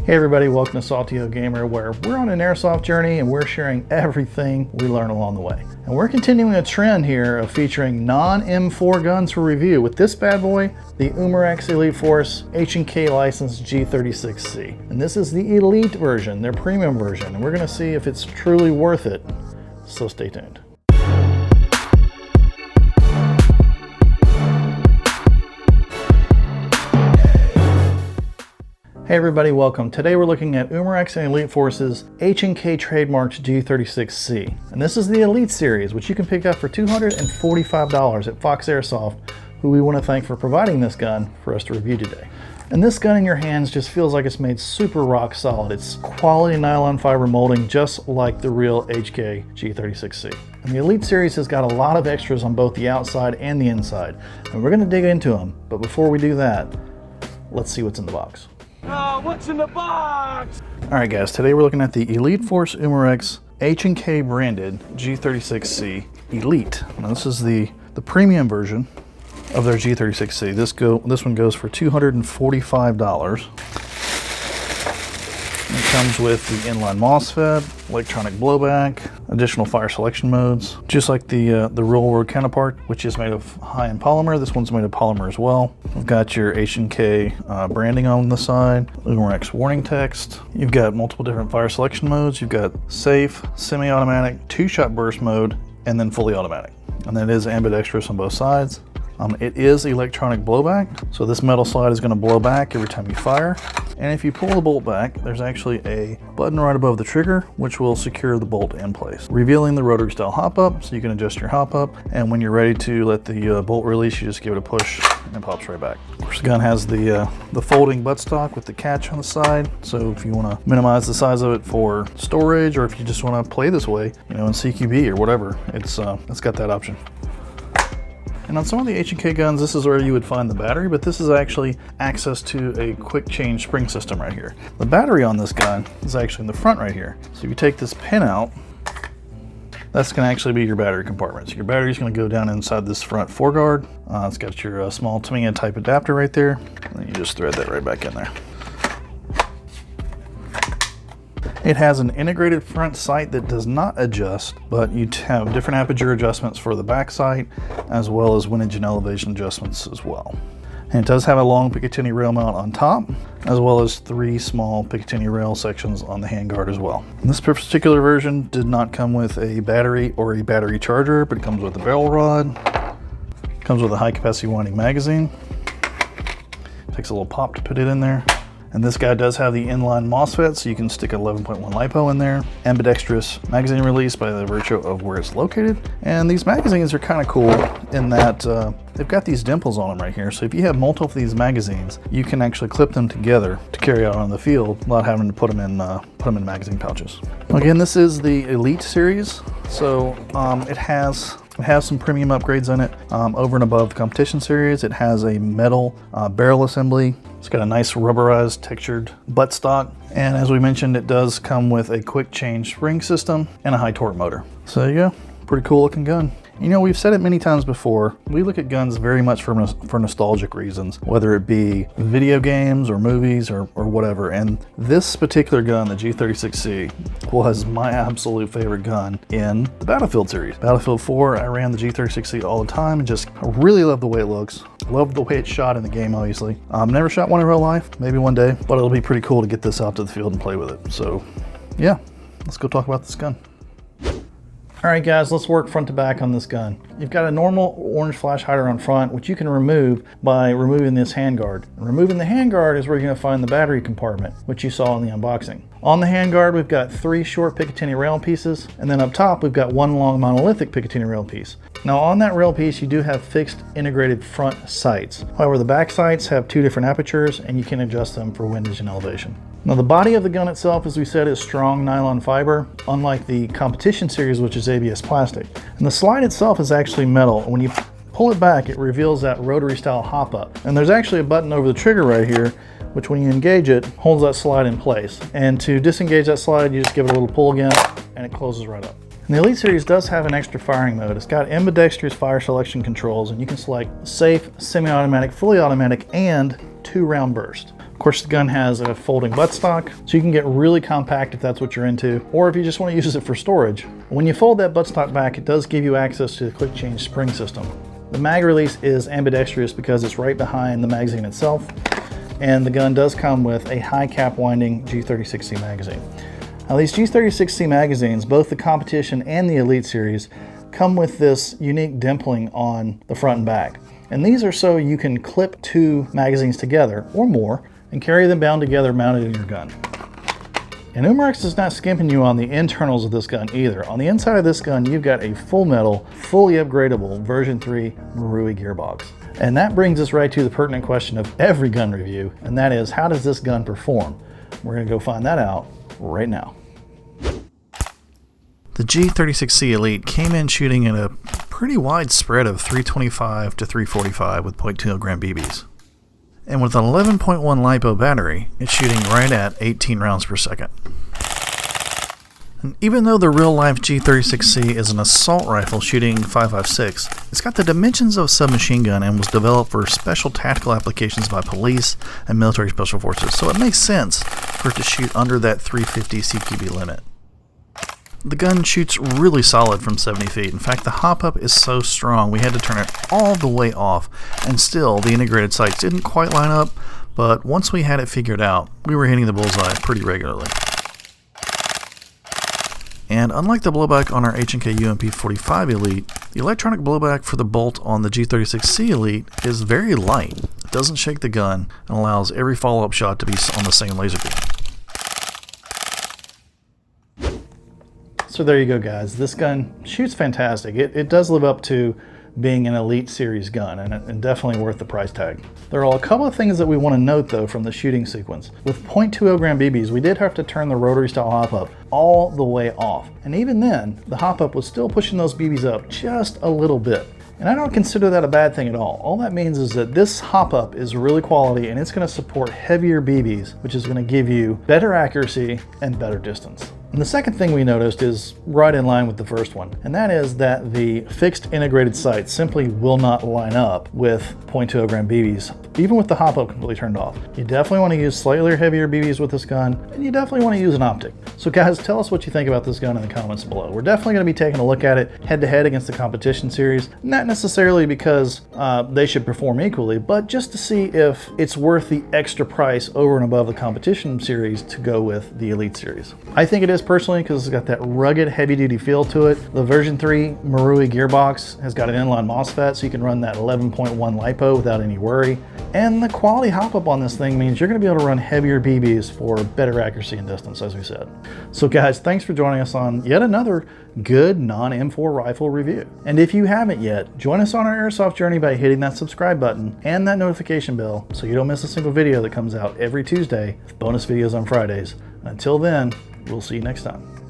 Hey everybody, welcome to SaltyOldGamer, where we're on an airsoft journey and we're sharing everything we learn along the way. And we're continuing a trend here of featuring non-M4 guns for review with this bad boy, the Umarex Elite Force H&K licensed G36C. And this is the Elite version, their premium version, and we're gonna see if it's truly worth it. So stay tuned. Hey everybody, welcome. Today we're looking at Umarex and Elite Force's H&K trademarked G36C. And this is the Elite series, which you can pick up for $245 at Fox Airsoft, who we want to thank for providing this gun for us to review today. And this gun in your hands just feels like it's made super rock solid. It's quality nylon fiber molding, just like the real H&K G36C. And the Elite series has got a lot of extras on both the outside and the inside. And we're going to dig into them. But before we do that, let's see what's in the box. What's in the box? Alright guys, today we're looking at the Elite Force Umarex H&K branded G36C Elite. Now this is the premium version of their G36C. This one goes for $245. It comes with the inline MOSFET, electronic blowback, additional fire selection modes, just like the real world counterpart, which is made of high-end polymer. This one's made of polymer as well. We've got your H&K branding on the side, Umarex warning text. You've got multiple different fire selection modes. You've got safe, semi-automatic, two-shot burst mode, and then fully automatic. And then it is ambidextrous on both sides. It is electronic blowback, so this metal slide is going to blow back every time you fire. And if you pull the bolt back, there's actually a button right above the trigger, which will secure the bolt in place, revealing the rotary style hop up, so you can adjust your hop up. And when you're ready to let the bolt release, you just give it a push and it pops right back. Of course, the gun has the folding buttstock with the catch on the side. So if you want to minimize the size of it for storage, or if you just want to play this way, you know, in CQB or whatever, it's got that option. And on some of the H&K guns, this is where you would find the battery, but this is actually access to a quick change spring system right here. The battery on this gun is actually in the front right here. So if you take this pin out, that's going to actually be your battery compartment. So your battery is going to go down inside this front foreguard. It's got your small Tamiya type adapter right there. And then you just thread that right back in there. It has an integrated front sight that does not adjust, but you have different aperture adjustments for the back sight, as well as windage and elevation adjustments as well. And it does have a long Picatinny rail mount on top, as well as 3 small Picatinny rail sections on the handguard as well. And this particular version did not come with a battery or a battery charger, but it comes with a barrel rod, comes with a high capacity winding magazine. Takes a little pop to put it in there. And this guy does have the inline MOSFET, so you can stick an 11.1 LiPo in there. Ambidextrous magazine release by the virtue of where it's located. And these magazines are kind of cool in that they've got these dimples on them right here. So if you have multiple of these magazines, you can actually clip them together to carry out on the field without having to put them in magazine pouches. Again, this is the Elite series, so it has some premium upgrades in it. Over and above the competition series, it has a metal barrel assembly. It's got a nice rubberized textured buttstock. And as we mentioned, it does come with a quick change spring system and a high torque motor. So there you go, pretty cool looking gun. You know, we've said it many times before, we look at guns very much for nostalgic reasons, whether it be video games or movies or whatever. And this particular gun, the G36C, was my absolute favorite gun in the Battlefield series. Battlefield 4, I ran the G36C all the time and just really love the way it looks. Love the way it's shot in the game, obviously. Never shot one in real life, maybe one day, but it'll be pretty cool to get this out to the field and play with it. So yeah, let's go talk about this gun. Alright guys, let's work front to back on this gun. You've got a normal orange flash hider on front, which you can remove by removing this handguard. And removing the handguard is where you're going to find the battery compartment, which you saw in the unboxing. On the handguard, we've got 3 short Picatinny rail pieces, and then up top we've got 1 long monolithic Picatinny rail piece. Now on that rail piece, you do have fixed integrated front sights. However, the back sights have 2 different apertures, and you can adjust them for windage and elevation. Now the body of the gun itself, as we said, is strong nylon fiber, unlike the competition series, which is ABS plastic. And the slide itself is actually metal. When you pull it back, it reveals that rotary style hop up. And there's actually a button over the trigger right here, which when you engage it, holds that slide in place. And to disengage that slide, you just give it a little pull again, and it closes right up. And the Elite series does have an extra firing mode. It's got ambidextrous fire selection controls, and you can select safe, semi-automatic, fully automatic, and 2-round burst. Of course, the gun has a folding buttstock, so you can get really compact if that's what you're into, or if you just want to use it for storage. When you fold that buttstock back, it does give you access to the quick change spring system. The mag release is ambidextrous because it's right behind the magazine itself, and the gun does come with a high cap winding G36C magazine. Now these G36C magazines, both the competition and the Elite series, come with this unique dimpling on the front and back. And these are so you can clip 2 magazines together or more and carry them bound together mounted in your gun. And Umarex is not skimping you on the internals of this gun either. On the inside of this gun, you've got a full metal, fully upgradable version 3 Marui gearbox. And that brings us right to the pertinent question of every gun review, and that is, how does this gun perform? We're gonna go find that out right now. The G36C Elite came in shooting at a pretty wide spread of 325 to 345 with 0.20 gram BBs. And with an 11.1 LiPo battery, it's shooting right at 18 rounds per second. And even though the real-life G36C is an assault rifle shooting 5.56, it's got the dimensions of a submachine gun and was developed for special tactical applications by police and military special forces, so it makes sense for it to shoot under that 350 CQB limit. The gun shoots really solid from 70 feet. In fact, the hop-up is so strong we had to turn it all the way off, and still the integrated sights didn't quite line up, but once we had it figured out, we were hitting the bullseye pretty regularly. And unlike the blowback on our H&K UMP45 Elite, the electronic blowback for the bolt on the G36C Elite is very light. It doesn't shake the gun and allows every follow-up shot to be on the same laser beam. So there you go, guys. This gun shoots fantastic. It does live up to being an Elite series gun, and definitely worth the price tag. There are a couple of things that we want to note though from the shooting sequence. With 0.20 gram BBs, we did have to turn the rotary style hop-up all the way off. And even then, the hop-up was still pushing those BBs up just a little bit. And I don't consider that a bad thing at all. All that means is that this hop-up is really quality, and it's going to support heavier BBs, which is going to give you better accuracy and better distance. And the second thing we noticed is right in line with the first one, and that is that the fixed integrated sight simply will not line up with 0.20 gram BBs, even with the hop-up completely turned off. You definitely want to use slightly heavier BBs with this gun, and you definitely want to use an optic. So guys, tell us what you think about this gun in the comments below. We're definitely going to be taking a look at it head-to-head against the competition series, not necessarily because they should perform equally, but just to see if it's worth the extra price over and above the competition series to go with the Elite series. I think it is personally, because it's got that rugged heavy-duty feel to it. The version 3 Marui gearbox has got an inline MOSFET, so you can run that 11.1 LiPo without any worry. And the quality hop-up on this thing means you're going to be able to run heavier BBs for better accuracy and distance, as we said. So guys, thanks for joining us on yet another good non-M4 rifle review. And if you haven't yet, join us on our airsoft journey by hitting that subscribe button and that notification bell so you don't miss a single video that comes out every Tuesday with bonus videos on Fridays. And until then, we'll see you next time.